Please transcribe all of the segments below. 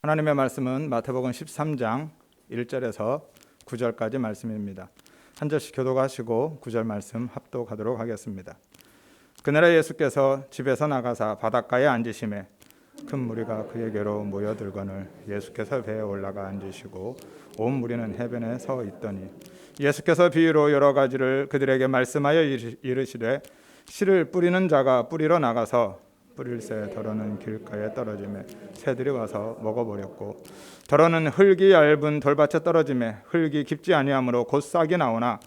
하나님의 말씀은 마태복음 13장 1절에서 9절까지 말씀입니다. 한 절씩 교독하시고 9절 말씀 합독하도록 하겠습니다. 그날에 예수께서 집에서 나가사 바닷가에 앉으심에 큰 무리가 그에게로 모여들거늘 예수께서 배에 올라가 앉으시고 온 무리는 해변에 서 있더니 예수께서 비유로 여러 가지를 그들에게 말씀하여 이르시되 씨를 뿌리는 자가 뿌리러 나가서 뿌릴새 더러는 길가에 떨어지매 새들이 와서 먹어버렸고 더러는 흙이 얇은 돌밭에 떨어지매 흙이 깊지 아니하므로 곧 싹이 나오나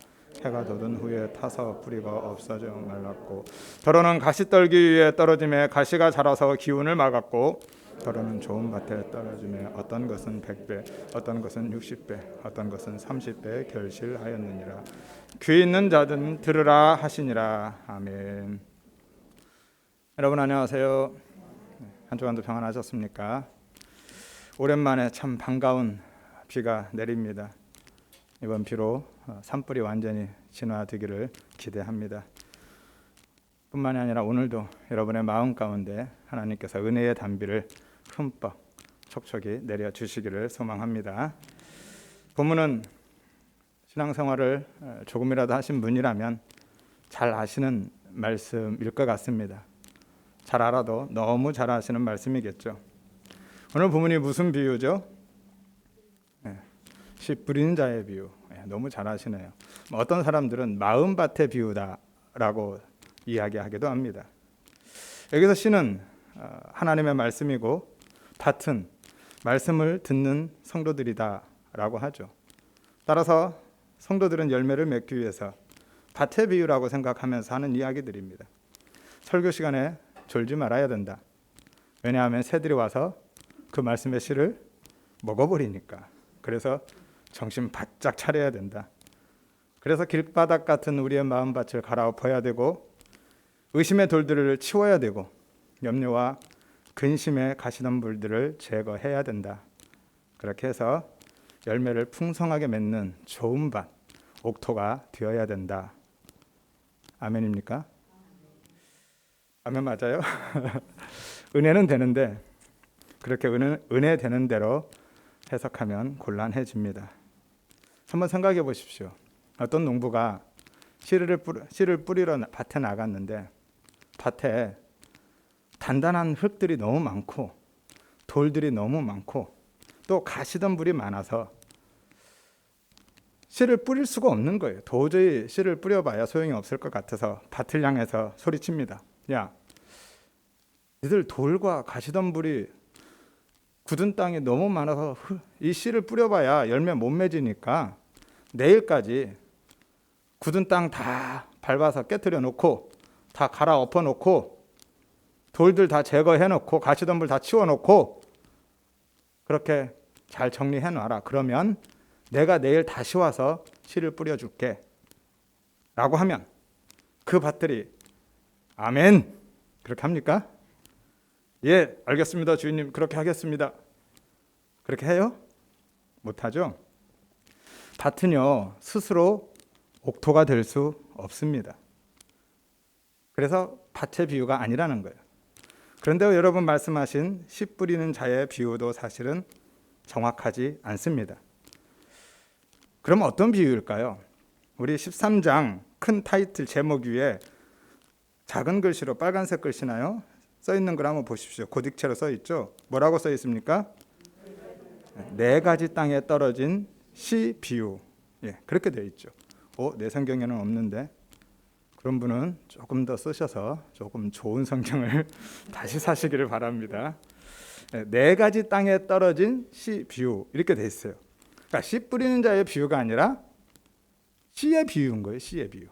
해가 돋은 후에 타서 뿌리가 없어져 말랐고 더러는 가시떨기 위에 떨어지매 가시가 자라서 기운을 막았고 더러는 좋은 밭에 떨어지매 어떤 것은 100배 어떤 것은 60배 어떤 것은 30배 결실하였느니라. 귀 있는 자든 들으라 하시니라. 아멘. 여러분 안녕하세요. 한 주간도 평안하셨습니까? 오랜만에 참 반가운 비가 내립니다. 이번 비로 산불이 완전히 진화되기를 기대합니다. 뿐만이 아니라 오늘도 여러분의 마음 가운데 하나님께서 은혜의 단비를 흠뻑 촉촉히 내려주시기를 소망합니다. 본문은 신앙생활을 조금이라도 하신 분이라면 잘 아시는 말씀일 것 같습니다. 잘 알아도 너무 잘 아시는 말씀이겠죠. 오늘 본문이 무슨 비유죠? 씨 뿌리는 자의 비유. 너무 잘 아시네요. 어떤 사람들은 마음밭의 비유다라고 이야기하기도 합니다. 여기서 씨는 하나님의 말씀이고 밭은 말씀을 듣는 성도들이다라고 하죠. 따라서 성도들은 열매를 맺기 위해서 밭의 비유라고 생각하면서 하는 이야기들입니다. 설교 시간에 졸지 말아야 된다. 왜냐하면 새들이 와서 그 말씀의 씨를 먹어버리니까. 그래서 정신 바짝 차려야 된다. 그래서 길바닥 같은 우리의 마음밭을 갈아엎어야 되고 의심의 돌들을 치워야 되고 염려와 근심의 가시덤불들을 제거해야 된다. 그렇게 해서 열매를 풍성하게 맺는 좋은 밭, 옥토가 되어야 된다. 아멘입니까? 아멘 맞아요? 은혜는 되는데 그렇게 은혜 되는 대로 해석하면 곤란해집니다. 한번 생각해 보십시오. 어떤 농부가 씨를 뿌리러 밭에 나갔는데 밭에 단단한 흙들이 너무 많고 돌들이 너무 많고 또 가시덤불이 많아서 씨를 뿌릴 수가 없는 거예요. 도저히 씨를 뿌려봐야 소용이 없을 것 같아서 밭을 향해서 소리칩니다. 야, 니들 돌과 가시덤불이 굳은 땅이 너무 많아서 이 씨를 뿌려봐야 열매 못 맺으니까 내일까지 굳은 땅 다 밟아서 깨트려 놓고 다 갈아엎어 놓고 돌들 다 제거해 놓고 가시덤불 다 치워 놓고 그렇게 잘 정리해 놔라. 그러면 내가 내일 다시 와서 씨를 뿌려줄게 라고 하면 그 밭들이 아멘 그렇게 합니까? 예, 알겠습니다 주인님 그렇게 하겠습니다. 그렇게 해요? 못하죠? 밭은요 스스로 옥토가 될 수 없습니다. 그래서 밭의 비유가 아니라는 거예요. 그런데 여러분 말씀하신 씨 뿌리는 자의 비유도 사실은 정확하지 않습니다. 그럼 어떤 비유일까요? 우리 13장 큰 타이틀 제목 위에 작은 글씨로 빨간색 글씨나요? 써 있는 걸 한번 보십시오. 고딕체로 써 있죠. 뭐라고 써 있습니까? 4가지 땅에 떨어진 씨 비유. 예, 그렇게 되어 있죠. 내 성경에는 없는데 그런 분은 조금 더 쓰셔서 조금 좋은 성경을 다시 사시기를 바랍니다. 4가지 땅에 떨어진 씨 비유 이렇게 돼 있어요. 그러니까 씨 뿌리는 자의 비유가 아니라 씨의 비유인 거예요. 씨의 비유.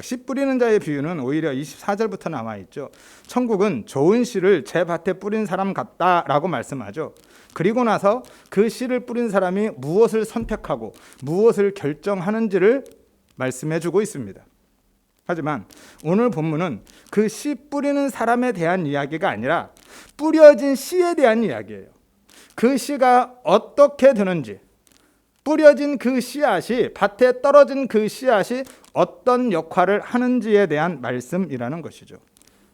씨 뿌리는 자의 비유는 오히려 24절부터 남아 있죠. 천국은 좋은 씨를 제 밭에 뿌린 사람 같다라고 말씀하죠. 그리고 나서 그 씨를 뿌린 사람이 무엇을 선택하고 무엇을 결정하는지를 말씀해 주고 있습니다. 하지만 오늘 본문은 그 씨 뿌리는 사람에 대한 이야기가 아니라 뿌려진 씨에 대한 이야기예요. 그 씨가 어떻게 되는지, 뿌려진 그 씨앗이, 밭에 떨어진 그 씨앗이 어떤 역할을 하는지에 대한 말씀이라는 것이죠.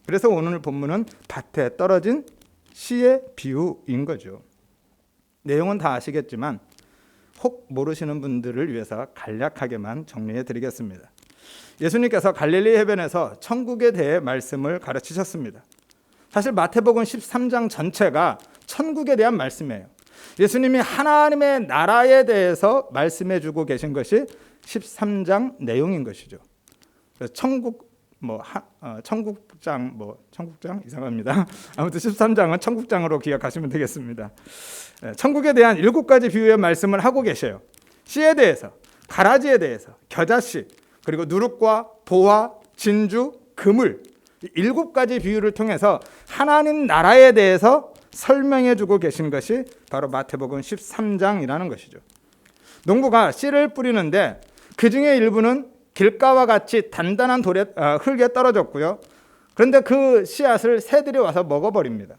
그래서 오늘 본문은 밭에 떨어진 씨의 비유인 거죠. 내용은 다 아시겠지만 혹 모르시는 분들을 위해서 간략하게만 정리해 드리겠습니다. 예수님께서 갈릴리 해변에서 천국에 대해 말씀을 가르치셨습니다. 사실 마태복음 13장 전체가 천국에 대한 말씀이에요. 예수님이 하나님의 나라에 대해서 말씀해 주고 계신 것이 13장 내용인 것이죠. 천국장 이상합니다. 아무튼 13장은 천국장으로 기억하시면 되겠습니다. 천국에 대한 7가지 비유의 말씀을 하고 계셔요. 씨에 대해서, 가라지에 대해서, 겨자씨, 그리고 누룩과 보화, 진주, 그물 7가지 비유를 통해서 하나님 나라에 대해서 설명해 주고 계신 것이 바로 마태복음 13장이라는 것이죠. 농부가 씨를 뿌리는데 그 중에 일부는 길가와 같이 단단한 흙에 떨어졌고요. 그런데 그 씨앗을 새들이 와서 먹어버립니다.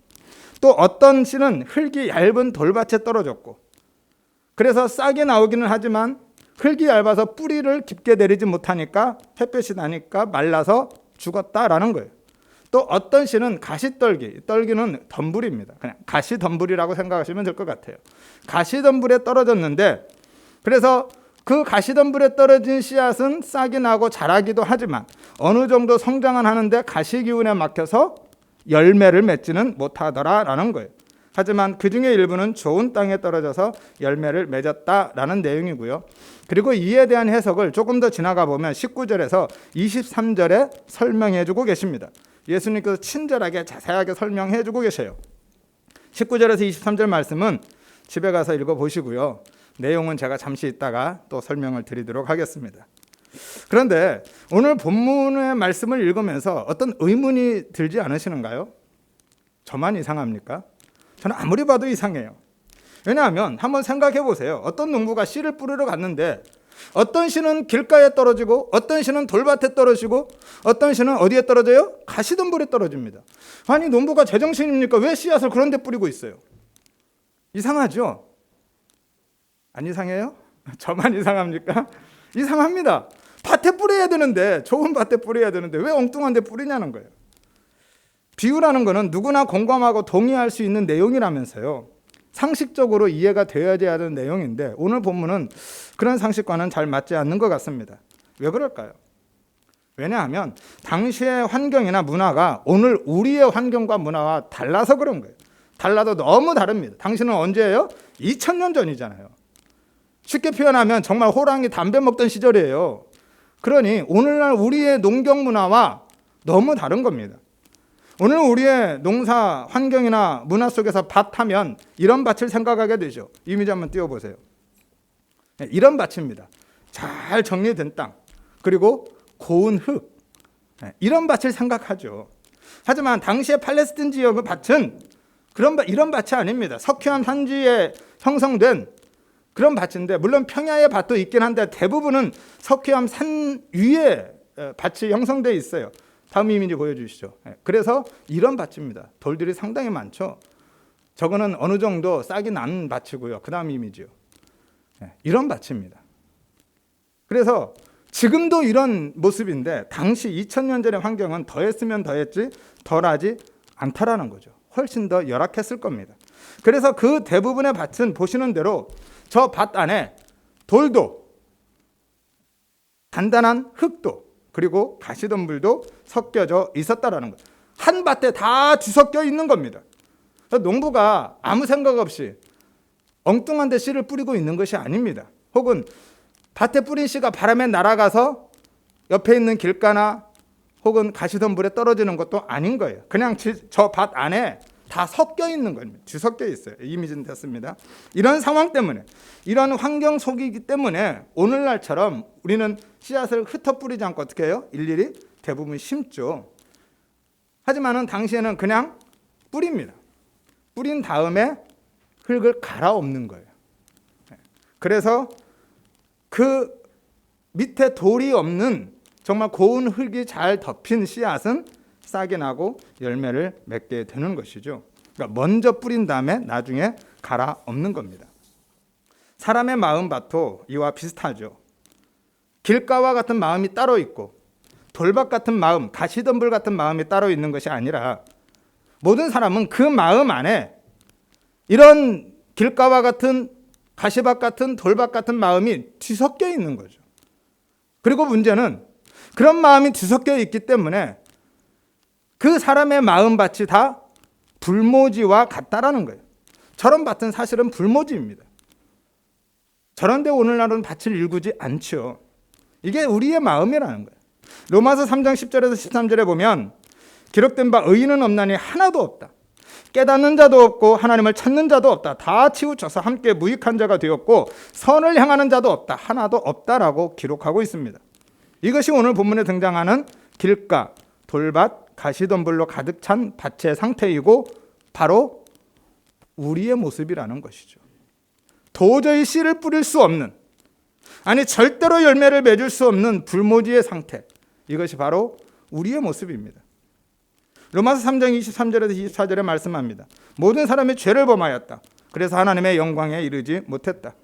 또 어떤 씨는 흙이 얇은 돌밭에 떨어졌고, 그래서 싹이 나오기는 하지만 흙이 얇아서 뿌리를 깊게 내리지 못하니까 햇볕이 나니까 말라서 죽었다라는 거예요. 또 어떤 씨는 가시떨기는 덤불입니다. 그냥 가시덤불이라고 생각하시면 될 것 같아요. 가시덤불에 떨어졌는데, 그래서 그 가시덤불에 떨어진 씨앗은 싹이 나고 자라기도 하지만 어느 정도 성장은 하는데 가시기운에 막혀서 열매를 맺지는 못하더라라는 거예요. 하지만 그 중에 일부는 좋은 땅에 떨어져서 열매를 맺었다라는 내용이고요. 그리고 이에 대한 해석을 조금 더 지나가 보면 19절에서 23절에 설명해 주고 계십니다. 예수님께서 친절하게 자세하게 설명해 주고 계셔요. 19절에서 23절 말씀은 집에 가서 읽어보시고요. 내용은 제가 잠시 있다가 또 설명을 드리도록 하겠습니다. 그런데 오늘 본문의 말씀을 읽으면서 어떤 의문이 들지 않으시는가요? 저만 이상합니까? 저는 아무리 봐도 이상해요. 왜냐하면 한번 생각해 보세요. 어떤 농부가 씨를 뿌리러 갔는데 어떤 씨는 길가에 떨어지고 어떤 씨는 돌밭에 떨어지고 어떤 씨는 어디에 떨어져요? 가시덤불에 떨어집니다. 아니 농부가 제정신입니까? 왜 씨앗을 그런 데 뿌리고 있어요? 이상하죠? 안 이상해요? 저만 이상합니까? 이상합니다. 밭에 뿌려야 되는데, 좋은 밭에 뿌려야 되는데 왜 엉뚱한 데 뿌리냐는 거예요. 비유라는 거는 누구나 공감하고 동의할 수 있는 내용이라면서요. 상식적으로 이해가 되어야 하는 내용인데 오늘 본문은 그런 상식과는 잘 맞지 않는 것 같습니다. 왜 그럴까요? 왜냐하면 당시의 환경이나 문화가 오늘 우리의 환경과 문화와 달라서 그런 거예요. 달라도 너무 다릅니다. 당신은 언제예요? 2000년 전이잖아요. 쉽게 표현하면 정말 호랑이 담배 먹던 시절이에요. 그러니 오늘날 우리의 농경 문화와 너무 다른 겁니다. 오늘 우리의 농사 환경이나 문화 속에서 밭 하면 이런 밭을 생각하게 되죠. 이미지 한번 띄워보세요. 이런 밭입니다. 잘 정리된 땅, 그리고 고운 흙, 이런 밭을 생각하죠. 하지만 당시의 팔레스틴 지역의 밭은 이런 밭이 아닙니다. 석유암 산지에 형성된 그런 밭인데, 물론 평야의 밭도 있긴 한데 대부분은 석유암 산 위에 밭이 형성되어 있어요. 다음 이미지 보여주시죠. 그래서 이런 밭입니다. 돌들이 상당히 많죠. 저거는 어느 정도 싹이 난 밭이고요. 그 다음 이미지요. 이런 밭입니다. 그래서 지금도 이런 모습인데 당시 2000년 전의 환경은 더했으면 더했지 덜하지 않다라는 거죠. 훨씬 더 열악했을 겁니다. 그래서 그 대부분의 밭은 보시는 대로 저 밭 안에 돌도, 단단한 흙도, 그리고 가시덤불도 섞여져 있었다라는 거예요. 한 밭에 다 뒤섞여 있는 겁니다. 농부가 아무 생각 없이 엉뚱한 데 씨를 뿌리고 있는 것이 아닙니다. 혹은 밭에 뿌린 씨가 바람에 날아가서 옆에 있는 길가나 혹은 가시덤불에 떨어지는 것도 아닌 거예요. 그냥 저 밭 안에 다 섞여 있는 겁니다. 뒤섞여 있어요. 이미지는 됐습니다. 이런 상황 때문에, 이런 환경 속이기 때문에 오늘날처럼 우리는 씨앗을 흩어 뿌리지 않고 어떻게 해요? 일일이 대부분 심죠. 하지만은 당시에는 그냥 뿌립니다. 뿌린 다음에 흙을 갈아엎는 거예요. 그래서 그 밑에 돌이 없는 정말 고운 흙이 잘 덮인 씨앗은 싹이 나고 열매를 맺게 되는 것이죠. 그러니까 먼저 뿌린 다음에 나중에 갈아엎는 겁니다. 사람의 마음밭도 이와 비슷하죠. 길가와 같은 마음이 따로 있고 돌밭 같은 마음, 가시덤불 같은 마음이 따로 있는 것이 아니라 모든 사람은 그 마음 안에 이런 길가와 같은 가시밭 같은 돌밭 같은 마음이 뒤섞여 있는 거죠. 그리고 문제는 그런 마음이 뒤섞여 있기 때문에 그 사람의 마음밭이 다 불모지와 같다라는 거예요. 저런 밭은 사실은 불모지입니다. 저런데 오늘날은 밭을 일구지 않죠. 이게 우리의 마음이라는 거예요. 로마서 3장 10절에서 13절에 보면 기록된 바 의인은 없나니 하나도 없다. 깨닫는 자도 없고 하나님을 찾는 자도 없다. 다 치우쳐서 함께 무익한 자가 되었고 선을 향하는 자도 없다. 하나도 없다라고 기록하고 있습니다. 이것이 오늘 본문에 등장하는 길가, 돌밭, 가시덤불로 가득 찬 밭의 상태이고 바로 우리의 모습이라는 것이죠. 도저히 씨를 뿌릴 수 없는, 아니 절대로 열매를 맺을 수 없는 불모지의 상태, 이것이 바로 우리의 모습입니다. 로마서 3장 23절에서 24절에 말씀합니다. 모든 사람이 죄를 범하였다. 그래서 하나님의 영광에 이르지 못했다.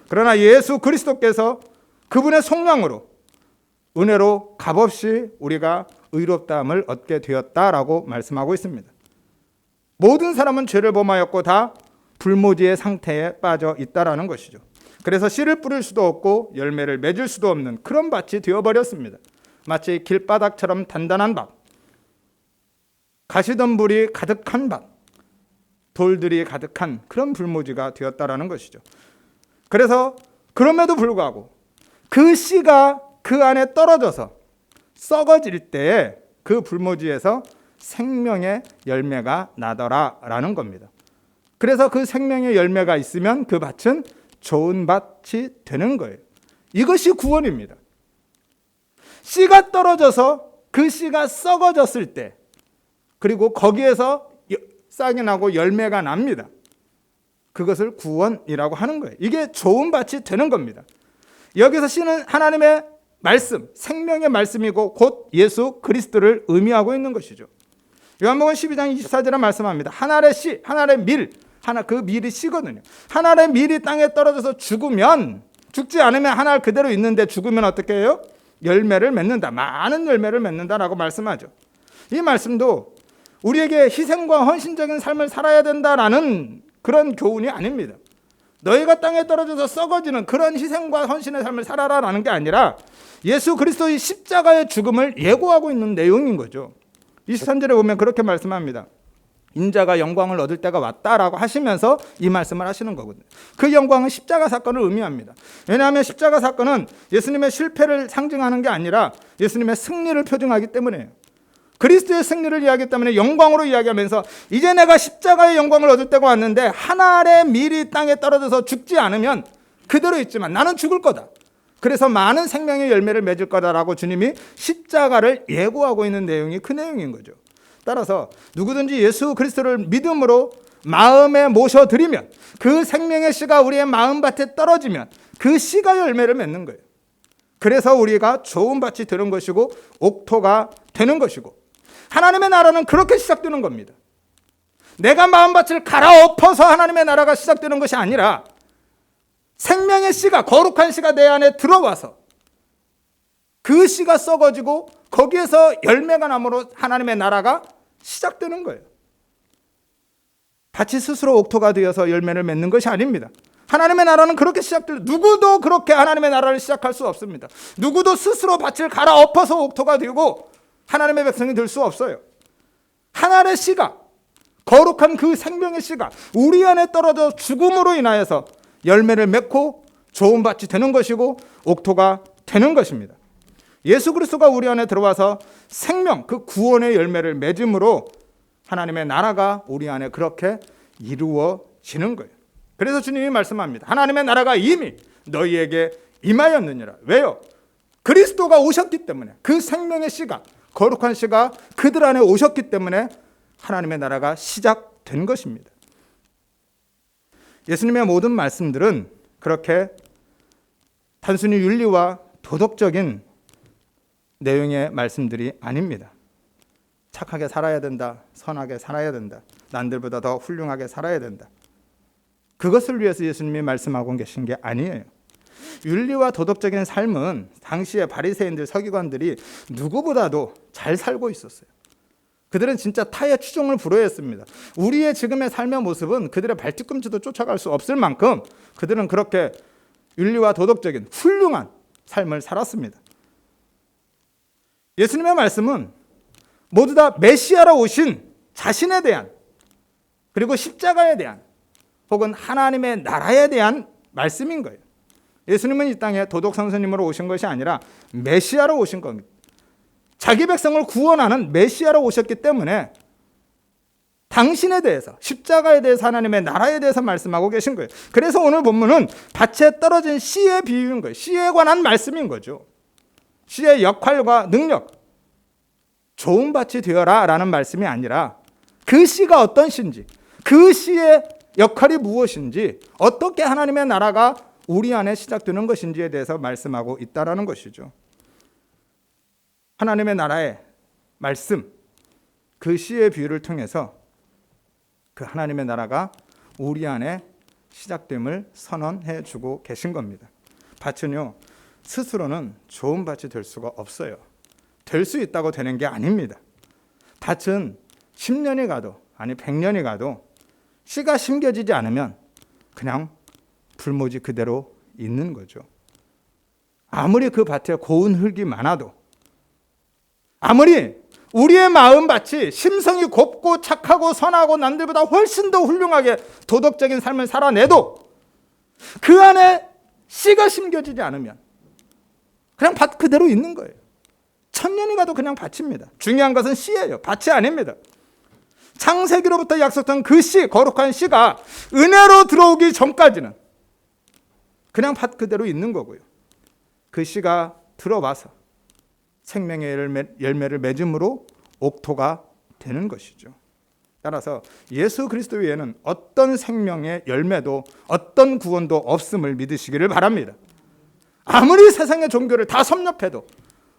그러나 예수 그리스도께서 그분의 속량으로 은혜로 값없이 우리가 의롭다함을 얻게 되었다라고 말씀하고 있습니다. 모든 사람은 죄를 범하였고 다 불모지의 상태에 빠져 있다라는 것이죠. 그래서 씨를 뿌릴 수도 없고 열매를 맺을 수도 없는 그런 밭이 되어버렸습니다. 마치 길바닥처럼 단단한 밭, 가시덤불이 가득한 밭, 돌들이 가득한 그런 불모지가 되었다라는 것이죠. 그래서 그럼에도 불구하고 그 씨가 그 안에 떨어져서 썩어질 때에 그 불모지에서 생명의 열매가 나더라라는 겁니다. 그래서 그 생명의 열매가 있으면 그 밭은 좋은 밭이 되는 거예요. 이것이 구원입니다. 씨가 떨어져서 그 씨가 썩어졌을 때, 그리고 거기에서 싹이 나고 열매가 납니다. 그것을 구원이라고 하는 거예요. 이게 좋은 밭이 되는 겁니다. 여기서 씨는 하나님의 말씀, 생명의 말씀이고 곧 예수 그리스도를 의미하고 있는 것이죠. 요한복음 12장 24절에 말씀합니다. 한 알의 씨, 한 알의 밀, 그 밀이 씨거든요. 한 알의 밀이 땅에 떨어져서 죽지 않으면 한 알 그대로 있는데 죽으면 어떻게 해요? 열매를 맺는다. 많은 열매를 맺는다라고 말씀하죠. 이 말씀도 우리에게 희생과 헌신적인 삶을 살아야 된다라는 그런 교훈이 아닙니다. 너희가 땅에 떨어져서 썩어지는 그런 희생과 헌신의 삶을 살아라라는 게 아니라 예수 그리스도의 십자가의 죽음을 예고하고 있는 내용인 거죠. 23절에 보면 그렇게 말씀합니다. 인자가 영광을 얻을 때가 왔다라고 하시면서 이 말씀을 하시는 거거든요. 그 영광은 십자가 사건을 의미합니다. 왜냐하면 십자가 사건은 예수님의 실패를 상징하는 게 아니라 예수님의 승리를 표징하기 때문에요. 그리스도의 승리를 이야기하기 때문에 영광으로 이야기하면서 이제 내가 십자가의 영광을 얻을 때가 왔는데 한 알의 밀이 땅에 떨어져서 죽지 않으면 그대로 있지만 나는 죽을 거다. 그래서 많은 생명의 열매를 맺을 거다라고 주님이 십자가를 예고하고 있는 내용이 그 내용인 거죠. 따라서 누구든지 예수 그리스도를 믿음으로 마음에 모셔드리면 그 생명의 씨가 우리의 마음밭에 떨어지면 그 씨가 열매를 맺는 거예요. 그래서 우리가 좋은 밭이 되는 것이고 옥토가 되는 것이고 하나님의 나라는 그렇게 시작되는 겁니다. 내가 마음밭을 갈아엎어서 하나님의 나라가 시작되는 것이 아니라 생명의 씨가, 거룩한 씨가 내 안에 들어와서 그 씨가 썩어지고 거기에서 열매가 남으로 하나님의 나라가 시작되는 거예요. 밭이 스스로 옥토가 되어서 열매를 맺는 것이 아닙니다. 하나님의 나라는 그렇게 시작돼요. 누구도 그렇게 하나님의 나라를 시작할 수 없습니다. 누구도 스스로 밭을 갈아엎어서 옥토가 되고 하나님의 백성이 될 수 없어요. 하나의 씨가, 거룩한 그 생명의 씨가 우리 안에 떨어져 죽음으로 인하여서 열매를 맺고 좋은 밭이 되는 것이고 옥토가 되는 것입니다. 예수 그리스도가 우리 안에 들어와서 생명, 그 구원의 열매를 맺음으로 하나님의 나라가 우리 안에 그렇게 이루어지는 거예요. 그래서 주님이 말씀합니다. 하나님의 나라가 이미 너희에게 임하였느니라. 왜요? 그리스도가 오셨기 때문에, 그 생명의 씨가, 거룩한 씨가 그들 안에 오셨기 때문에 하나님의 나라가 시작된 것입니다. 예수님의 모든 말씀들은 그렇게 단순히 윤리와 도덕적인 내용의 말씀들이 아닙니다. 착하게 살아야 된다, 선하게 살아야 된다, 남들보다 더 훌륭하게 살아야 된다. 그것을 위해서 예수님이 말씀하고 계신 게 아니에요. 윤리와 도덕적인 삶은 당시의 바리새인들, 서기관들이 누구보다도 잘 살고 있었어요. 그들은 진짜 타의 추종을 불허했습니다. 우리의 지금의 삶의 모습은 그들의 발뒤꿈치도 쫓아갈 수 없을 만큼 그들은 그렇게 윤리와 도덕적인 훌륭한 삶을 살았습니다. 예수님의 말씀은 모두 다 메시아로 오신 자신에 대한, 그리고 십자가에 대한, 혹은 하나님의 나라에 대한 말씀인 거예요. 예수님은 이 땅에 도덕 선생님으로 오신 것이 아니라 메시아로 오신 겁니다. 자기 백성을 구원하는 메시아로 오셨기 때문에 당신에 대해서, 십자가에 대해서, 하나님의 나라에 대해서 말씀하고 계신 거예요. 그래서 오늘 본문은 밭에 떨어진 씨의 비유인 거예요. 씨에 관한 말씀인 거죠. 씨의 역할과 능력, 좋은 밭이 되어라 라는 말씀이 아니라 그 씨가 어떤 씨인지, 그 씨의 역할이 무엇인지, 어떻게 하나님의 나라가 우리 안에 시작되는 것인지에 대해서 말씀하고 있다라는 것이죠. 하나님의 나라의 말씀, 그 씨의 비유를 통해서 그 하나님의 나라가 우리 안에 시작됨을 선언해 주고 계신 겁니다. 밭은요, 스스로는 좋은 밭이 될 수가 없어요. 될 수 있다고 되는 게 아닙니다. 밭은 10년이 가도, 아니 100년이 가도 씨가 심겨지지 않으면 그냥 불모지 그대로 있는 거죠. 아무리 그 밭에 고운 흙이 많아도, 아무리 우리의 마음밭이 심성이 곱고 착하고 선하고 남들보다 훨씬 더 훌륭하게 도덕적인 삶을 살아내도 그 안에 씨가 심겨지지 않으면 그냥 밭 그대로 있는 거예요. 1000년이 가도 그냥 밭입니다. 중요한 것은 씨예요. 밭이 아닙니다. 창세기로부터 약속한 그 씨, 거룩한 씨가 은혜로 들어오기 전까지는 그냥 밭 그대로 있는 거고요. 그 씨가 들어와서 생명의 열매를 맺음으로 옥토가 되는 것이죠. 따라서 예수 그리스도 외에는 어떤 생명의 열매도 어떤 구원도 없음을 믿으시기를 바랍니다. 아무리 세상의 종교를 다 섭렵해도,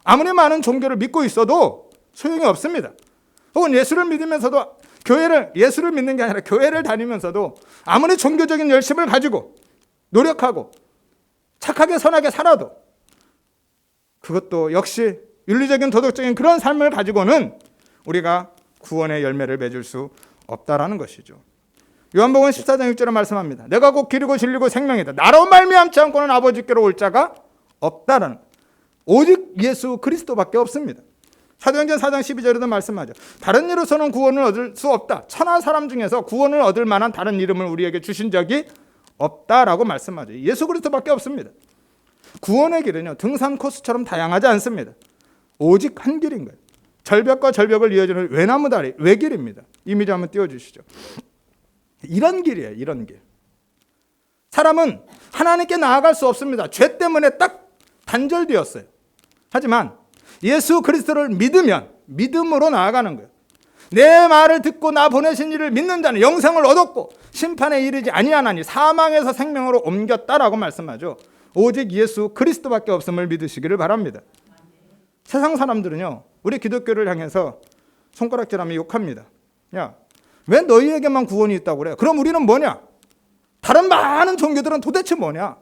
아무리 많은 종교를 믿고 있어도 소용이 없습니다. 혹은 예수를 믿으면서도 예수를 믿는 게 아니라 교회를 다니면서도 아무리 종교적인 열심을 가지고 노력하고 착하게 선하게 살아도 그것도 역시 윤리적인 도덕적인 그런 삶을 가지고는 우리가 구원의 열매를 맺을 수 없다라는 것이죠. 요한복음 14장 6절에 말씀합니다. 내가 곧 길이고 진리고 생명이다. 나로 말미암지 않고는 아버지께로 올 자가 없다라는, 오직 예수 그리스도밖에 없습니다. 사도행전 4장 12절에도 말씀하죠. 다른 이로서는 구원을 얻을 수 없다. 천하 사람 중에서 구원을 얻을 만한 다른 이름을 우리에게 주신 적이 없다라고 말씀하죠. 예수 그리스도밖에 없습니다. 구원의 길은요, 등산 코스처럼 다양하지 않습니다. 오직 한 길인 거예요. 절벽과 절벽을 이어주는 외나무 다리, 외길입니다. 이미지 한번 띄워주시죠. 이런 길이에요. 이런 길. 사람은 하나님께 나아갈 수 없습니다. 죄 때문에 딱 단절되었어요. 하지만 예수 그리스도를 믿으면 믿음으로 나아가는 거예요. 내 말을 듣고 나 보내신 이를 믿는 자는 영생을 얻었고 심판에 이르지 아니하나니 사망에서 생명으로 옮겼다라고 말씀하죠. 오직 예수 그리스도밖에 없음을 믿으시기를 바랍니다. 세상 사람들은요, 우리 기독교를 향해서 손가락질하며 욕합니다. 야, 왜 너희에게만 구원이 있다고 그래? 그럼 우리는 뭐냐? 다른 많은 종교들은 도대체 뭐냐?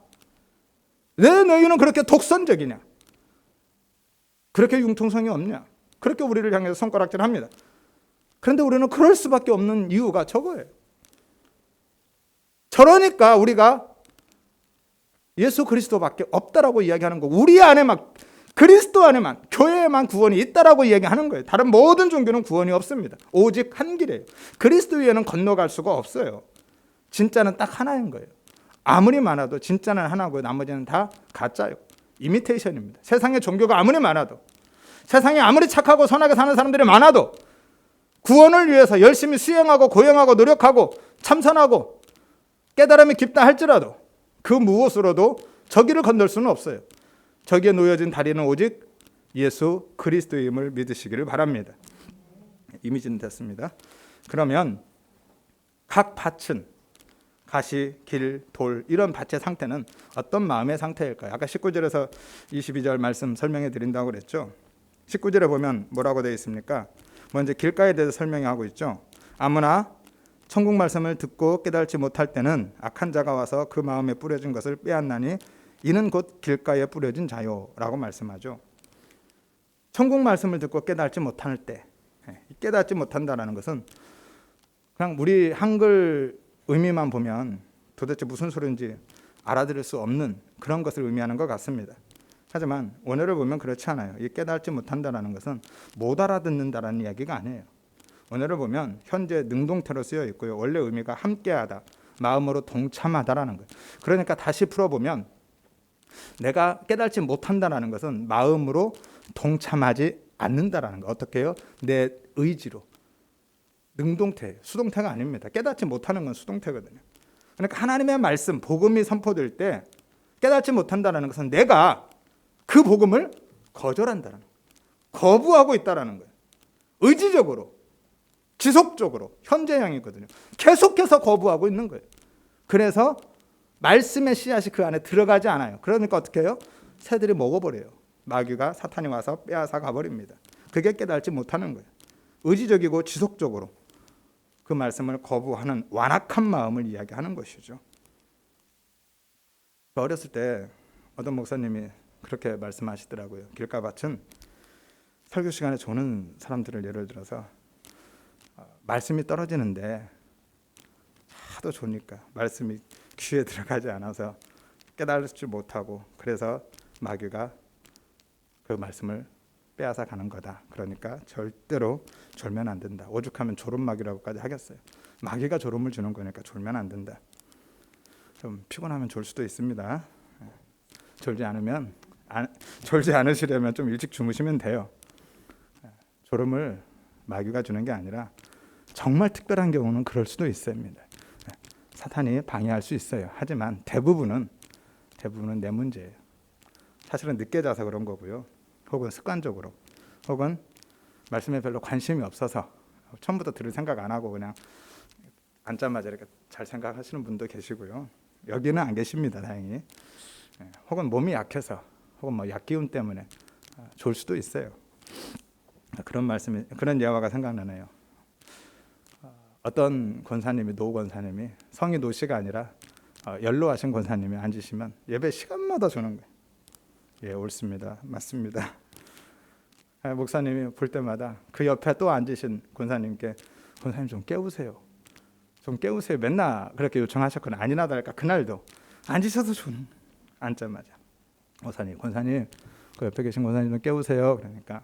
왜 너희는 그렇게 독선적이냐? 그렇게 융통성이 없냐? 그렇게 우리를 향해서 손가락질합니다. 그런데 우리는 그럴 수밖에 없는 이유가 저거예요. 저러니까 우리가 예수 그리스도밖에 없다라고 이야기하는 거, 우리 안에만, 그리스도 안에만, 교회에만 구원이 있다라고 이야기하는 거예요. 다른 모든 종교는 구원이 없습니다. 오직 한 길이에요. 그리스도 위에는 건너갈 수가 없어요. 진짜는 딱 하나인 거예요. 아무리 많아도 진짜는 하나고 나머지는 다 가짜요. 이미테이션입니다. 세상의 종교가 아무리 많아도, 세상에 아무리 착하고 선하게 사는 사람들이 많아도 구원을 위해서 열심히 수행하고 고행하고 노력하고 참선하고 깨달음이 깊다 할지라도 그 무엇으로도 저기를 건널 수는 없어요. 저기에 놓여진 다리는 오직 예수 그리스도임을 믿으시기를 바랍니다. 이미지는 됐습니다. 그러면 각 밭은 가시, 길, 돌 이런 밭의 상태는 어떤 마음의 상태일까요? 아까 19절에서 22절 말씀 설명해 드린다고 그랬죠. 19절에 보면 뭐라고 되어 있습니까? 먼저 길가에 대해서 설명하고 있죠. 아무나 천국 말씀을 듣고 깨달지 못할 때는 악한 자가 와서 그 마음에 뿌려진 것을 빼앗나니 이는 곧 길가에 뿌려진 자요라고 말씀하죠. 천국 말씀을 듣고 깨달지 못할 때, 깨닫지 못한다라는 것은 그냥 우리 한글 의미만 보면 도대체 무슨 소리인지 알아들을 수 없는 그런 것을 의미하는 것 같습니다. 하지만 원어를 보면 그렇지 않아요. 이 깨닫지 못한다라는 것은 못 알아듣는다라는 이야기가 아니에요. 원어를 보면 현재 능동태로 쓰여 있고요. 원래 의미가 함께하다, 마음으로 동참하다라는 거예요. 그러니까 다시 풀어보면 내가 깨닫지 못한다라는 것은 마음으로 동참하지 않는다라는 거. 어떻게 해요? 내 의지로. 능동태, 수동태가 아닙니다. 깨닫지 못하는 건 수동태거든요. 그러니까 하나님의 말씀, 복음이 선포될 때 깨닫지 못한다는 것은 내가 그 복음을 거절한다는 거예요. 거부하고 있다는 거예요. 의지적으로, 지속적으로, 현재형이거든요. 계속해서 거부하고 있는 거예요. 그래서 말씀의 씨앗이 그 안에 들어가지 않아요. 그러니까 어떻게 해요? 새들이 먹어버려요. 마귀가, 사탄이 와서 빼앗아 가버립니다. 그게 깨닫지 못하는 거예요. 의지적이고 지속적으로 그 말씀을 거부하는 완악한 마음을 이야기하는 것이죠. 어렸을 때 어떤 목사님이 그렇게 말씀하시더라고요. 길가밭은 설교 시간에 조는 사람들을 예를 들어서 말씀이 떨어지는데 하도 조니까 말씀이 귀에 들어가지 않아서 깨달지 못하고 그래서 마귀가 그 말씀을 빼앗아 가는 거다. 그러니까 절대로 졸면 안 된다. 오죽하면 졸음마귀라고까지 하겠어요. 마귀가 졸음을 주는 거니까 졸면 안 된다. 좀 피곤하면 졸 수도 있습니다. 졸지 않으시려면 좀 일찍 주무시면 돼요. 졸음을 마귀가 주는 게 아니라 정말 특별한 경우는 그럴 수도 있습니다. 사탄이 방해할 수 있어요. 하지만 대부분은 내 문제예요. 사실은 늦게 자서 그런 거고요. 혹은 습관적으로, 혹은 말씀에 별로 관심이 없어서 처음부터 들을 생각 안 하고 그냥 앉자마자 이렇게 잘 생각하시는 분도 계시고요. 여기는 안 계십니다, 다행히. 혹은 몸이 약해서, 혹은 뭐 약기운 때문에 졸 수도 있어요. 그런 예화가 생각나네요. 어떤 권사님이, 노 권사님이, 성이 노 씨가 아니라 연로하신 권사님이 앉으시면 예배 시간마다 주는 거예요. 예, 옳습니다. 맞습니다. 목사님이 볼 때마다 그 옆에 또 앉으신 권사님께 권사님 좀 깨우세요. 좀 깨우세요. 맨날 그렇게 요청하셨거나 아니나 다를까 그날도 앉으셔서 주는, 앉자마자 권사님 그 옆에 계신 권사님 좀 깨우세요. 그러니까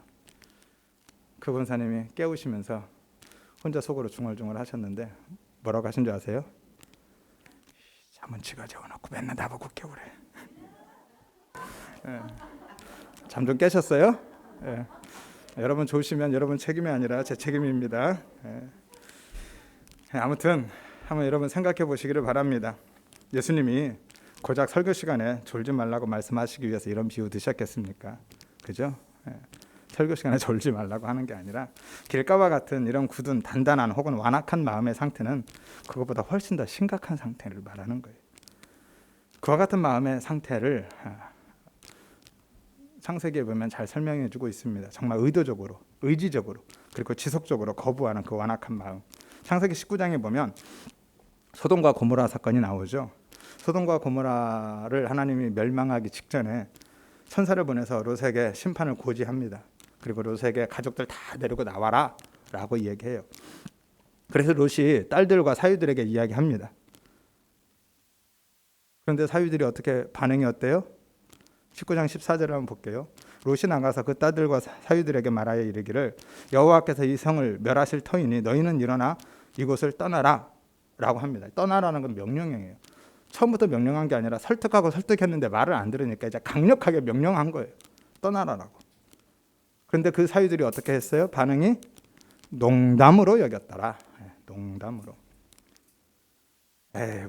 그 권사님이 깨우시면서 혼자 속으로 중얼중얼 하셨는데 뭐라고 하신 줄 아세요? 잠은 지가 재워놓고 맨날 나보고 깨우래. 잠 좀 깨셨어요? 예. 여러분 좋으시면 여러분 책임이 아니라 제 책임입니다. 아무튼 한번 여러분 생각해 보시기를 바랍니다. 예수님이 고작 설교 시간에 졸지 말라고 말씀하시기 위해서 이런 비유 드셨겠습니까? 그죠? 설교 시간에 졸지 말라고 하는 게 아니라 길가와 같은 이런 굳은 단단한 혹은 완악한 마음의 상태는 그것보다 훨씬 더 심각한 상태를 말하는 거예요. 그와 같은 마음의 상태를 창세기에 보면 잘 설명해 주고 있습니다. 정말 의도적으로, 의지적으로, 그리고 지속적으로 거부하는 그 완악한 마음. 창세기 19장에 보면 소돔과 고모라 사건이 나오죠. 소돔과 고모라를 하나님이 멸망하기 직전에 천사를 보내서 롯에게 심판을 고지합니다. 그리고 롯에게 가족들 다 데리고 나와라 라고 이야기해요. 그래서 롯이 딸들과 사위들에게 이야기합니다. 그런데 사위들이 어떻게 반응이 어때요? 19장 14절을 한번 볼게요. 롯이 나가서 그 딸들과 사위들에게 말하여 이르기를 여호와께서 이 성을 멸하실 터이니 너희는 일어나 이곳을 떠나라 라고 합니다. 떠나라는 건 명령이에요. 처음부터 명령한 게 아니라 설득하고 설득했는데 말을 안 들으니까 이제 강력하게 명령한 거예요. 떠나라라고. 그런데 그 사위들이 어떻게 했어요? 반응이 농담으로 여겼더라. 농담으로.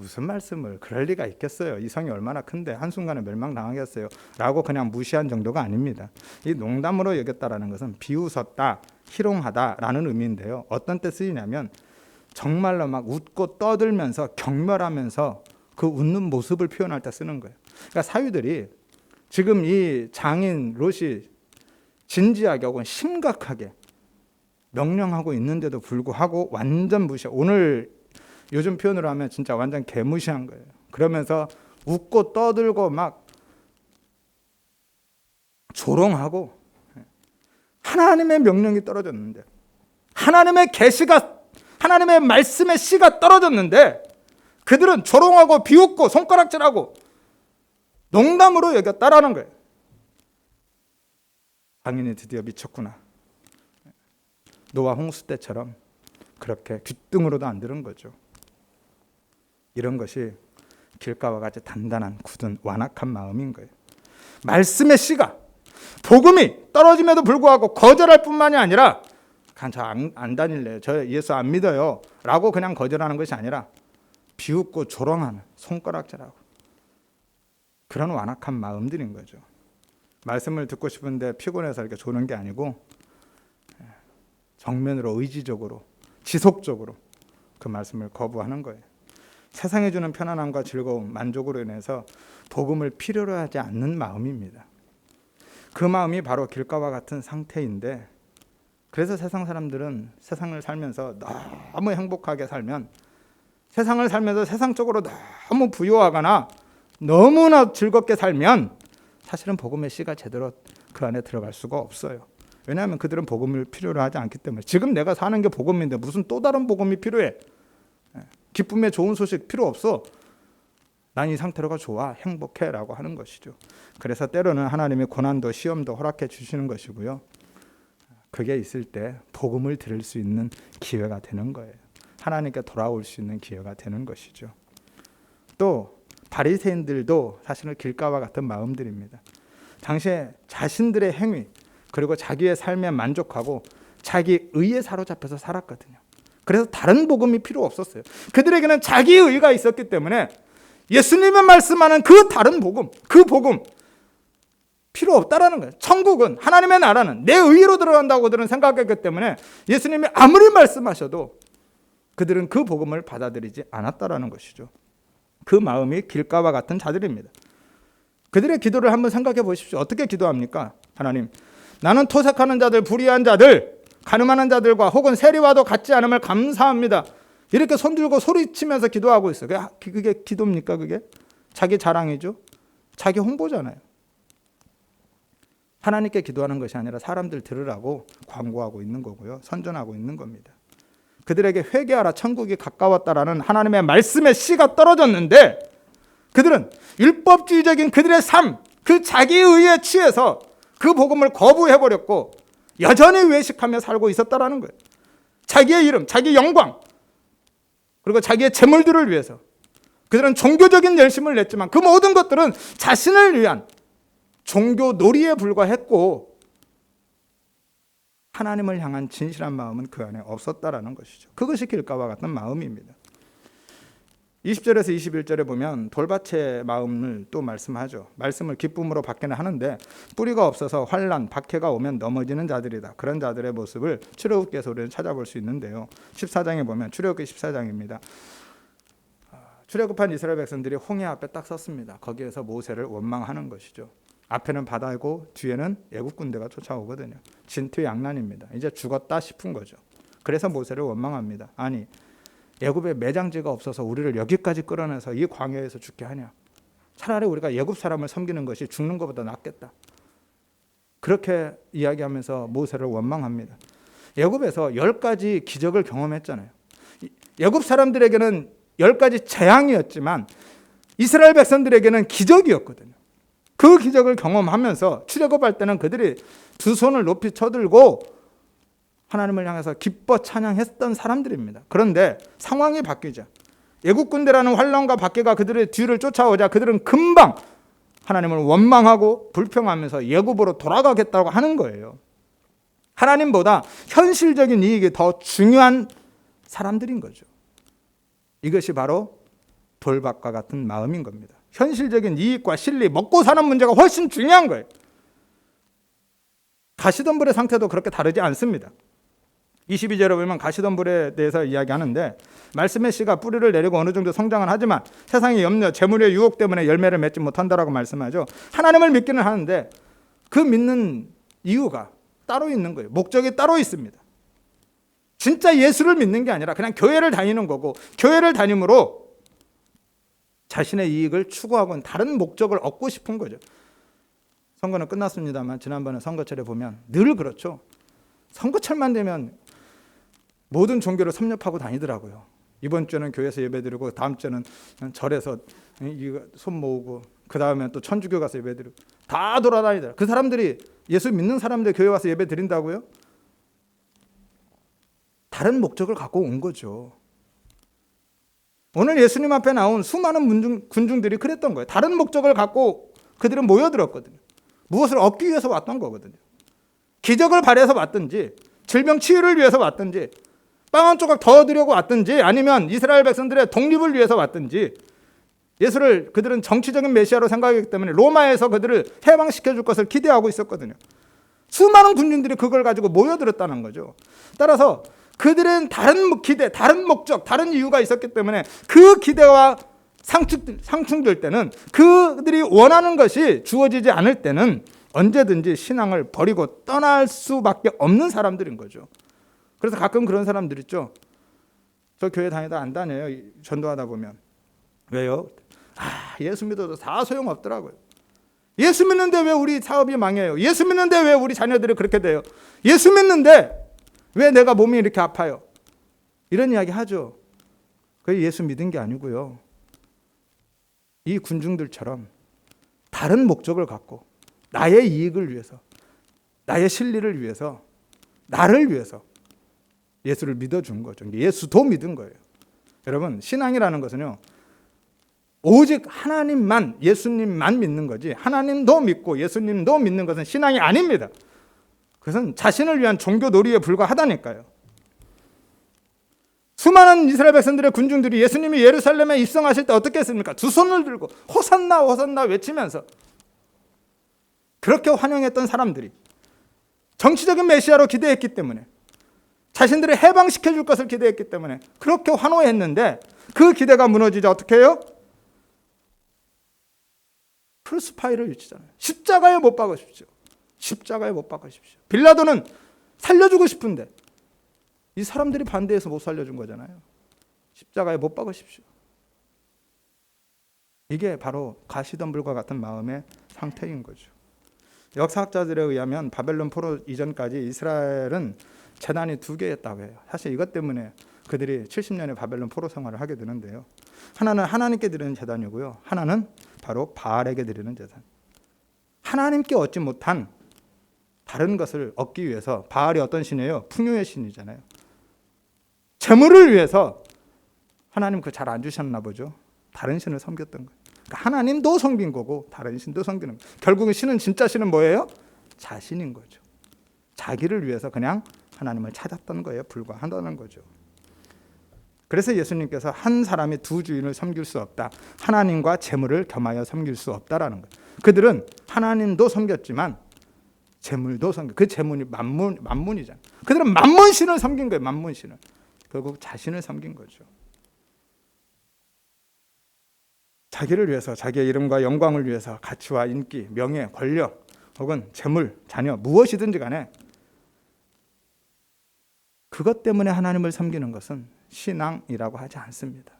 무슨 말씀을, 그럴 리가 있겠어요. 이 성이 얼마나 큰데 한순간에 멸망당하겠어요 라고 그냥 무시한 정도가 아닙니다. 이 농담으로 여겼다라는 것은 비웃었다, 희롱하다라는 의미인데요. 어떤 때 쓰이냐면 정말로 막 웃고 떠들면서 경멸하면서 그 웃는 모습을 표현할 때 쓰는 거예요. 그러니까 사위들이 지금 이 장인 롯이 진지하게 혹은 심각하게 명령하고 있는데도 불구하고 완전 무시. 오늘 요즘 표현으로 하면 진짜 완전 개무시한 거예요. 그러면서 웃고 떠들고 막 조롱하고 하나님의 명령이 떨어졌는데 하나님의 계시가, 하나님의 말씀의 씨가 떨어졌는데 그들은 조롱하고 비웃고 손가락질하고 농담으로 여겼다라는 거예요. 당연히 드디어 미쳤구나. 노아 홍수 때처럼 그렇게 귓등으로도 안 들은 거죠. 이런 것이 길가와 같이 단단한 굳은 완악한 마음인 거예요. 말씀의 씨가, 복음이 떨어짐에도 불구하고 거절할 뿐만이 아니라 그냥 저 안 다닐래요, 저 예수 안 믿어요 라고 그냥 거절하는 것이 아니라 비웃고 조롱하는, 손가락질하고 그런 완악한 마음들인 거죠. 말씀을 듣고 싶은데 피곤해서 이렇게 조는 게 아니고 정면으로 의지적으로 지속적으로 그 말씀을 거부하는 거예요. 세상이 주는 편안함과 즐거움, 만족으로 인해서 복음을 필요로 하지 않는 마음입니다. 그 마음이 바로 길가와 같은 상태인데, 그래서 세상 사람들은 세상을 살면서 너무 행복하게 살면, 세상을 살면서 세상적으로 너무 부유하거나 너무나 즐겁게 살면 사실은 복음의 씨가 제대로 그 안에 들어갈 수가 없어요. 왜냐하면 그들은 복음을 필요로 하지 않기 때문에. 지금 내가 사는 게 복음인데 무슨 또 다른 복음이 필요해? 기쁨의 좋은 소식 필요 없어. 난 이 상태로가 좋아, 행복해 라고 하는 것이죠. 그래서 때로는 하나님이 고난도 시험도 허락해 주시는 것이고요, 그게 있을 때 복음을 들을 수 있는 기회가 되는 거예요. 하나님께 돌아올 수 있는 기회가 되는 것이죠. 또 바리새인들도 사실은 길가와 같은 마음들입니다. 당시에 자신들의 행위 그리고 자기의 삶에 만족하고 자기 의에 사로잡혀서 살았거든요. 그래서 다른 복음이 필요 없었어요. 그들에게는 자기 의가 있었기 때문에 예수님이 말씀하는 그 다른 복음, 그 복음 필요 없다라는 거예요. 천국은, 하나님의 나라는 내 의로 들어간다고 그들은 생각했기 때문에 예수님이 아무리 말씀하셔도 그들은 그 복음을 받아들이지 않았다라는 것이죠. 그 마음이 길가와 같은 자들입니다. 그들의 기도를 한번 생각해 보십시오. 어떻게 기도합니까? 하나님, 나는 토색하는 자들, 불의한 자들, 가늠하는 자들과 혹은 세리와도 같지 않음을 감사합니다. 이렇게 손들고 소리치면서 기도하고 있어요. 그게 기도입니까? 그게 자기 자랑이죠. 자기 홍보잖아요. 하나님께 기도하는 것이 아니라 사람들 들으라고 광고하고 있는 거고요, 선전하고 있는 겁니다. 그들에게 회개하라, 천국이 가까웠다라는 하나님의 말씀의 씨가 떨어졌는데 그들은 율법주의적인 그들의 삶, 그 자기의에 취해서 그 복음을 거부해버렸고 여전히 외식하며 살고 있었다라는 거예요. 자기의 이름, 자기 영광, 그리고 자기의 재물들을 위해서 그들은 종교적인 열심을 냈지만 그 모든 것들은 자신을 위한 종교 놀이에 불과했고 하나님을 향한 진실한 마음은 그 안에 없었다라는 것이죠. 그것이 길가와 같은 마음입니다. 20절에서 21절에 보면 돌밭의 마음을 또 말씀하죠. 말씀을 기쁨으로 받기는 하는데 뿌리가 없어서 환난, 박해가 오면 넘어지는 자들이다. 그런 자들의 모습을 출애굽기에서 우리는 찾아볼 수 있는데요. 14장에 보면, 출애굽기 14장입니다. 출애굽한 이스라엘 백성들이 홍해 앞에 딱 섰습니다. 거기에서 모세를 원망하는 것이죠. 앞에는 바다고 뒤에는 애국 군대가 쫓아오거든요. 진퇴양난입니다. 이제 죽었다 싶은 거죠. 그래서 모세를 원망합니다. 아니, 애굽에 매장지가 없어서 우리를 여기까지 끌어내서 이 광야에서 죽게 하냐. 차라리 우리가 애굽 사람을 섬기는 것이 죽는 것보다 낫겠다. 그렇게 이야기하면서 모세를 원망합니다. 애굽에서 10가지 기적을 경험했잖아요. 애굽 사람들에게는 10가지 재앙이었지만 이스라엘 백성들에게는 기적이었거든요. 그 기적을 경험하면서 출애굽할 때는 그들이 두 손을 높이 쳐들고 하나님을 향해서 기뻐 찬양했던 사람들입니다. 그런데 상황이 바뀌자 애국 군대라는 환란과 박해가 그들의 뒤를 쫓아오자 그들은 금방 하나님을 원망하고 불평하면서 애굽으로 돌아가겠다고 하는 거예요. 하나님보다 현실적인 이익이 더 중요한 사람들인 거죠. 이것이 바로 돌밭과 같은 마음인 겁니다. 현실적인 이익과 실리, 먹고 사는 문제가 훨씬 중요한 거예요. 가시덤불의 상태도 그렇게 다르지 않습니다. 22절에 보면 가시덤불에 대해서 이야기하는데 말씀의 씨가 뿌리를 내리고 어느 정도 성장은 하지만 세상의 염려, 재물의 유혹 때문에 열매를 맺지 못한다라고 말씀하죠. 하나님을 믿기는 하는데 그 믿는 이유가 따로 있는 거예요. 목적이 따로 있습니다. 진짜 예수를 믿는 게 아니라 그냥 교회를 다니는 거고 교회를 다님으로 자신의 이익을 추구하고는 다른 목적을 얻고 싶은 거죠. 선거는 끝났습니다만 지난번에 선거철에 보면 늘 그렇죠. 선거철만 되면 모든 종교를 섭렵하고 다니더라고요. 이번 주에는 교회에서 예배드리고 다음 주에는 절에서 손 모으고 그 다음에 또 천주교 가서 예배드리고 다 돌아다니더라. 그 사람들이 예수 믿는 사람들 교회 와서 예배 드린다고요? 다른 목적을 갖고 온 거죠. 오늘 예수님 앞에 나온 수많은 군중들이 그랬던 거예요. 다른 목적을 갖고 그들은 모여들었거든요. 무엇을 얻기 위해서 왔던 거거든요. 기적을 바래서 왔든지 질병 치유를 위해서 왔든지 빵 한 조각 더 드려고 왔든지 아니면 이스라엘 백성들의 독립을 위해서 왔든지 예수를 그들은 정치적인 메시아로 생각하기 때문에 로마에서 그들을 해방시켜 줄 것을 기대하고 있었거든요. 수많은 군중들이 그걸 가지고 모여들었다는 거죠. 따라서 그들은 다른 기대, 다른 목적, 다른 이유가 있었기 때문에 그 기대와 상충될 때는 그들이 원하는 것이 주어지지 않을 때는 언제든지 신앙을 버리고 떠날 수밖에 없는 사람들인 거죠. 그래서 가끔 그런 사람들 있죠. 저 교회 다니다 안 다녀요. 전도하다 보면. 왜요? 예수 믿어도 다 소용없더라고요. 예수 믿는데 왜 우리 사업이 망해요? 예수 믿는데 왜 우리 자녀들이 그렇게 돼요? 예수 믿는데 왜 내가 몸이 이렇게 아파요? 이런 이야기 하죠. 그게 예수 믿은 게 아니고요. 이 군중들처럼 다른 목적을 갖고 나의 이익을 위해서, 나의 실리를 위해서, 나를 위해서 예수를 믿어준 거죠. 예수도 믿은 거예요. 여러분, 신앙이라는 것은요, 오직 하나님만, 예수님만 믿는 거지 하나님도 믿고 예수님도 믿는 것은 신앙이 아닙니다. 그것은 자신을 위한 종교 놀이에 불과하다니까요. 수많은 이스라엘 백성들의 군중들이 예수님이 예루살렘에 입성하실 때 어떻게 했습니까? 두 손을 들고 호산나 호산나 외치면서 그렇게 환영했던 사람들이 정치적인 메시아로 기대했기 때문에 자신들을 해방시켜 줄 것을 기대했기 때문에 그렇게 환호했는데 그 기대가 무너지자 어떻게 해요? 크루스파이를 외치잖아요. 십자가에 못 박으십시오. 십자가에 못 박으십시오. 빌라도는 살려주고 싶은데 이 사람들이 반대해서 못 살려준 거잖아요. 십자가에 못 박으십시오. 이게 바로 가시덤불과 같은 마음의 상태인 거죠. 역사학자들에 의하면 바벨론 포로 이전까지 이스라엘은 제단이 2개였다고 해요. 사실 이것 때문에 그들이 70년의 바벨론 포로 생활을 하게 되는데요. 하나는 하나님께 드리는 제단이고요. 하나는 바로 바알에게 드리는 제단. 하나님께 얻지 못한 다른 것을 얻기 위해서 바알이 어떤 신이에요? 풍요의 신이잖아요. 재물을 위해서 하나님 그거 잘 안 주셨나 보죠. 다른 신을 섬겼던 거예요. 그러니까 하나님도 섬긴 거고 다른 신도 섬기는 거예요. 결국은 신은 진짜 신은 뭐예요? 자신인 거죠. 자기를 위해서 그냥 하나님을 찾았던 거예요. 불과하다는 거죠. 그래서 예수님께서 한 사람이 두 주인을 섬길 수 없다. 하나님과 재물을 겸하여 섬길 수 없다라는 거예요. 그들은 하나님도 섬겼지만 재물도 섬겨. 그 재물이 만문이잖아요. 그들은 만문신을 섬긴 거예요. 만문신을. 결국 자신을 섬긴 거죠. 자기를 위해서, 자기의 이름과 영광을 위해서 가치와 인기, 명예, 권력 혹은 재물, 자녀 무엇이든지 간에 그것 때문에 하나님을 섬기는 것은 신앙이라고 하지 않습니다.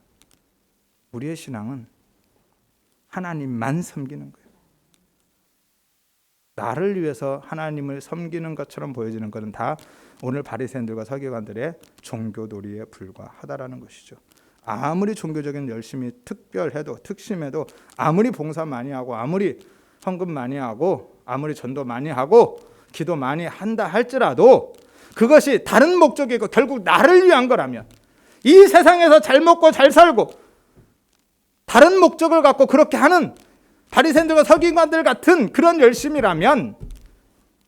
우리의 신앙은 하나님만 섬기는 거예요. 나를 위해서 하나님을 섬기는 것처럼 보여지는 것은 다 오늘 바리새인들과 서기관들의 종교놀이에 불과하다라는 것이죠. 아무리 종교적인 열심이 특별해도 특심해도 아무리 봉사 많이 하고 아무리 헌금 많이 하고 아무리 전도 많이 하고 기도 많이 한다 할지라도 그것이 다른 목적이고 결국 나를 위한 거라면 이 세상에서 잘 먹고 잘 살고 다른 목적을 갖고 그렇게 하는 바리새인들과 서기관들 같은 그런 열심이라면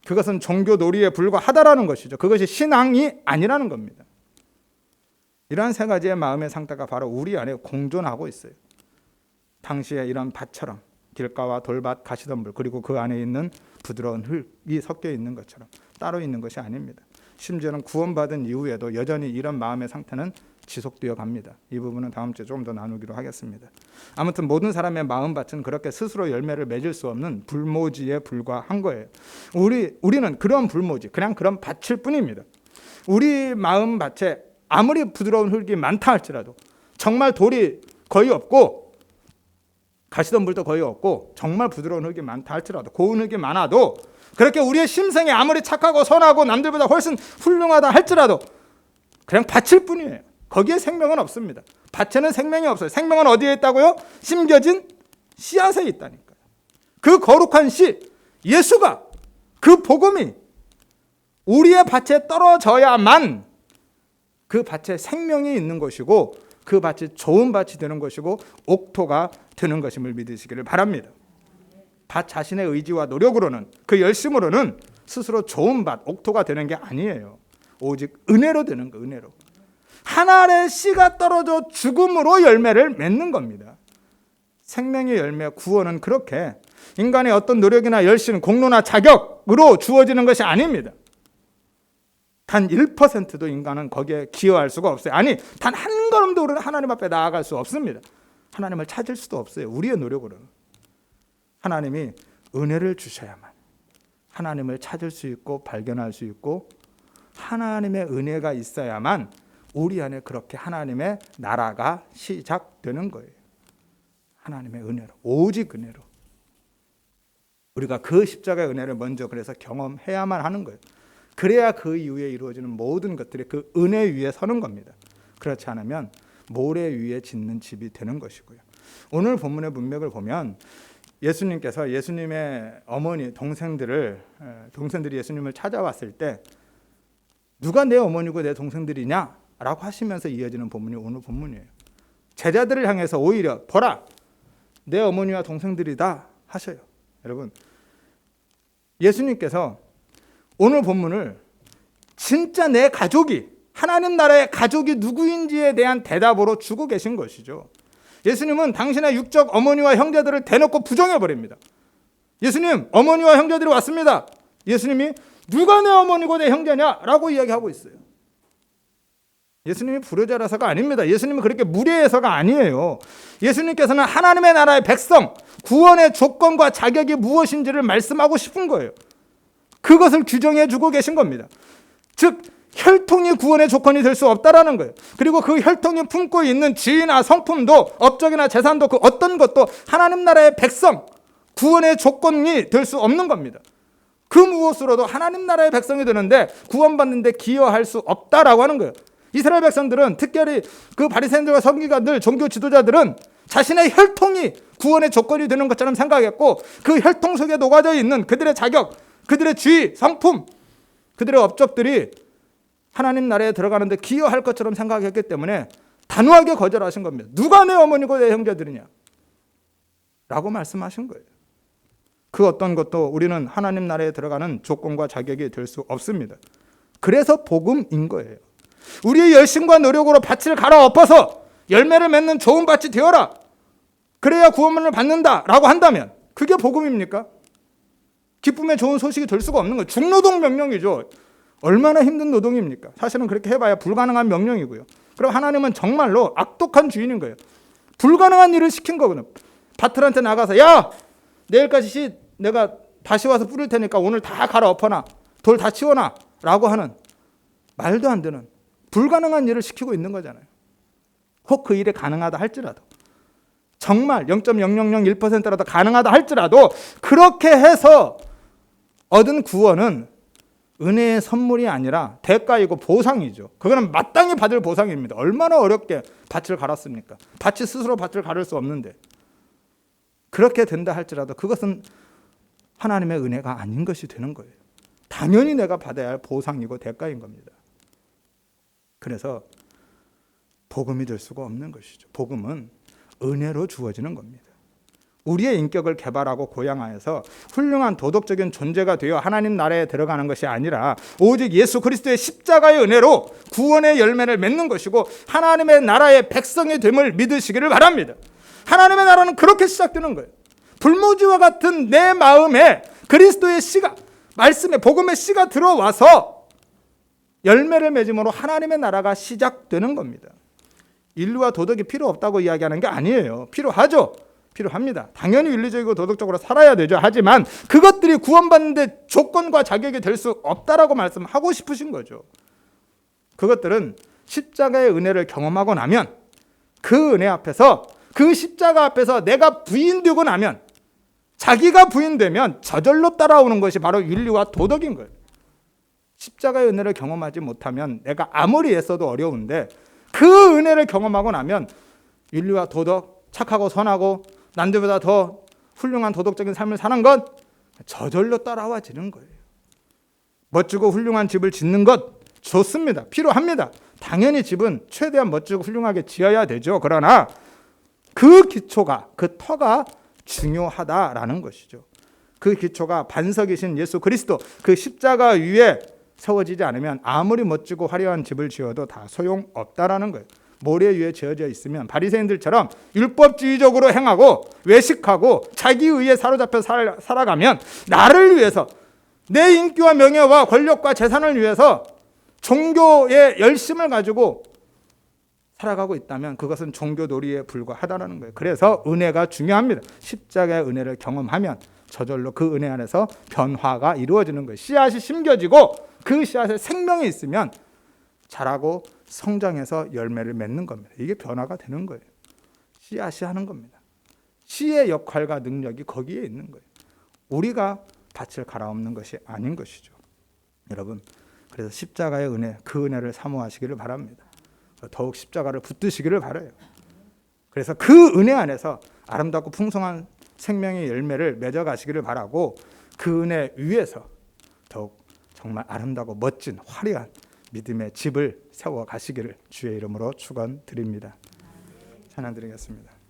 그것은 종교 놀이에 불과하다라는 것이죠. 그것이 신앙이 아니라는 겁니다. 이러한 세 가지의 마음의 상태가 바로 우리 안에 공존하고 있어요. 당시에 이런 밭처럼 길가와 돌밭, 가시덤불 그리고 그 안에 있는 부드러운 흙이 섞여 있는 것처럼 따로 있는 것이 아닙니다. 심지어는 구원받은 이후에도 여전히 이런 마음의 상태는 지속되어 갑니다. 이 부분은 다음 주에 조금 더 나누기로 하겠습니다. 아무튼 모든 사람의 마음밭은 그렇게 스스로 열매를 맺을 수 없는 불모지에 불과한 거예요. 우리는 그런 불모지, 그냥 그런 밭일 뿐입니다. 우리 마음밭에 아무리 부드러운 흙이 많다 할지라도 정말 돌이 거의 없고 가시덤불도 거의 없고 정말 부드러운 흙이 많다 할지라도 고운 흙이 많아도 그렇게 우리의 심성이 아무리 착하고 선하고 남들보다 훨씬 훌륭하다 할지라도 그냥 밭일 뿐이에요. 거기에 생명은 없습니다. 밭에는 생명이 없어요. 생명은 어디에 있다고요? 심겨진 씨앗에 있다니까요. 그 거룩한 씨, 예수가, 그 복음이 우리의 밭에 떨어져야만 그 밭에 생명이 있는 것이고 그 밭이 좋은 밭이 되는 것이고 옥토가 되는 것임을 믿으시기를 바랍니다. 밭 자신의 의지와 노력으로는, 그 열심으로는 스스로 좋은 밭, 옥토가 되는 게 아니에요. 오직 은혜로 되는 거, 은혜로. 하나의 씨가 떨어져 죽음으로 열매를 맺는 겁니다. 생명의 열매, 구원은 그렇게 인간의 어떤 노력이나 열심, 공로나 자격으로 주어지는 것이 아닙니다. 단 1%도 인간은 거기에 기여할 수가 없어요. 아니, 단 한 걸음도 우리는 하나님 앞에 나아갈 수 없습니다. 하나님을 찾을 수도 없어요. 우리의 노력으로는. 하나님이 은혜를 주셔야만 하나님을 찾을 수 있고 발견할 수 있고, 하나님의 은혜가 있어야만 우리 안에 그렇게 하나님의 나라가 시작되는 거예요. 하나님의 은혜로, 오직 은혜로. 우리가 그 십자가의 은혜를 먼저 그래서 경험해야만 하는 거예요. 그래야 그 이후에 이루어지는 모든 것들이 그 은혜 위에 서는 겁니다. 그렇지 않으면 모래 위에 짓는 집이 되는 것이고요. 오늘 본문의 문맥을 보면 예수님께서 예수님의 어머니, 동생들이 예수님을 찾아왔을 때 누가 내 어머니고 내 동생들이냐? 라고 하시면서 이어지는 본문이 오늘 본문이에요. 제자들을 향해서 오히려 보라, 내 어머니와 동생들이다 하셔요. 여러분, 예수님께서 오늘 본문을 진짜 내 가족이, 하나님 나라의 가족이 누구인지에 대한 대답으로 주고 계신 것이죠. 예수님은 당신의 육적 어머니와 형제들을 대놓고 부정해버립니다. 예수님, 어머니와 형제들이 왔습니다. 예수님이 누가 내 어머니고 내 형제냐라고 이야기하고 있어요. 예수님이 불효자라서가 아닙니다. 예수님은 그렇게 무례해서가 아니에요. 예수님께서는 하나님의 나라의 백성, 구원의 조건과 자격이 무엇인지를 말씀하고 싶은 거예요. 그것을 규정해 주고 계신 겁니다. 즉 혈통이 구원의 조건이 될 수 없다라는 거예요. 그리고 그 혈통이 품고 있는 지위나 성품도, 업적이나 재산도, 그 어떤 것도 하나님 나라의 백성, 구원의 조건이 될 수 없는 겁니다. 그 무엇으로도 하나님 나라의 백성이 되는데 구원받는데 기여할 수 없다라고 하는 거예요. 이스라엘 백성들은, 특별히 그 바리새인들과 서기관들, 종교 지도자들은 자신의 혈통이 구원의 조건이 되는 것처럼 생각했고, 그 혈통 속에 녹아져 있는 그들의 자격, 그들의 지위, 성품, 그들의 업적들이 하나님 나라에 들어가는데 기여할 것처럼 생각했기 때문에 단호하게 거절하신 겁니다. 누가 내 어머니고 내 형제들이냐? 라고 말씀하신 거예요. 그 어떤 것도 우리는 하나님 나라에 들어가는 조건과 자격이 될 수 없습니다. 그래서 복음인 거예요. 우리의 열심과 노력으로 밭을 갈아엎어서 열매를 맺는 좋은 밭이 되어라, 그래야 구원을 받는다라고 한다면 그게 복음입니까? 기쁨의 좋은 소식이 될 수가 없는 거예요. 중노동 명령이죠. 얼마나 힘든 노동입니까? 사실은 그렇게 해봐야 불가능한 명령이고요. 그럼 하나님은 정말로 악독한 주인인 거예요. 불가능한 일을 시킨 거거든요. 밭들한테 나가서, 야, 내일까지 내가 다시 와서 뿌릴 테니까 오늘 다 갈아엎어놔, 돌 다 치워놔 라고 하는 말도 안 되는 불가능한 일을 시키고 있는 거잖아요. 혹 그 일이 가능하다 할지라도, 정말 0.0001%라도 가능하다 할지라도, 그렇게 해서 얻은 구원은 은혜의 선물이 아니라 대가이고 보상이죠. 그거는 마땅히 받을 보상입니다. 얼마나 어렵게 밭을 갈았습니까? 밭이 스스로 밭을 가를 수 없는데, 그렇게 된다 할지라도 그것은 하나님의 은혜가 아닌 것이 되는 거예요. 당연히 내가 받아야 할 보상이고 대가인 겁니다. 그래서 복음이 될 수가 없는 것이죠. 복음은 은혜로 주어지는 겁니다. 우리의 인격을 개발하고 고양하여서 훌륭한 도덕적인 존재가 되어 하나님 나라에 들어가는 것이 아니라 오직 예수 그리스도의 십자가의 은혜로 구원의 열매를 맺는 것이고 하나님의 나라의 백성이 됨을 믿으시기를 바랍니다. 하나님의 나라는 그렇게 시작되는 거예요. 불모지와 같은 내 마음에 그리스도의 씨가, 말씀의 복음의 씨가 들어와서 열매를 맺음으로 하나님의 나라가 시작되는 겁니다. 인류와 도덕이 필요 없다고 이야기하는 게 아니에요. 필요하죠. 필요합니다. 당연히 윤리적이고 도덕적으로 살아야 되죠. 하지만 그것들이 구원받는데 조건과 자격이 될 수 없다라고 말씀하고 싶으신 거죠. 그것들은 십자가의 은혜를 경험하고 나면, 그 은혜 앞에서, 그 십자가 앞에서 내가 부인되고 나면, 자기가 부인되면 저절로 따라오는 것이 바로 윤리와 도덕인 거예요. 십자가의 은혜를 경험하지 못하면 내가 아무리 애써도 어려운데 그 은혜를 경험하고 나면 윤리와 도덕, 착하고 선하고 남들보다 더 훌륭한 도덕적인 삶을 사는 것 저절로 따라와지는 거예요. 멋지고 훌륭한 집을 짓는 것 좋습니다. 필요합니다. 당연히 집은 최대한 멋지고 훌륭하게 지어야 되죠. 그러나 그 기초가, 그 터가 중요하다라는 것이죠. 그 기초가 반석이신 예수 그리스도, 그 십자가 위에 세워지지 않으면 아무리 멋지고 화려한 집을 지어도 다 소용없다라는 거예요. 모래 위에 지어져 있으면 바리새인들처럼 율법주의적으로 행하고 외식하고 자기 의에 사로잡혀 살아가면 나를 위해서 내 인기와 명예와 권력과 재산을 위해서 종교의 열심을 가지고 살아가고 있다면 그것은 종교놀이에 불과하다는 거예요. 그래서 은혜가 중요합니다. 십자가의 은혜를 경험하면 저절로 그 은혜 안에서 변화가 이루어지는 거예요. 씨앗이 심겨지고 그 씨앗에 생명이 있으면 자라고 성장해서 열매를 맺는 겁니다. 이게 변화가 되는 거예요. 씨앗이 하는 겁니다. 씨의 역할과 능력이 거기에 있는 거예요. 우리가 밭을 갈아엎는 것이 아닌 것이죠. 여러분, 그래서 십자가의 은혜, 그 은혜를 사모하시기를 바랍니다. 더욱 십자가를 붙드시기를 바라요. 그래서 그 은혜 안에서 아름답고 풍성한 생명의 열매를 맺어가시기를 바라고 그 은혜 위에서 더욱 정말 아름다고 멋진 화려한 믿음의 집을 세워가시기를 주의 이름으로 축원드립니다. 찬양드리겠습니다.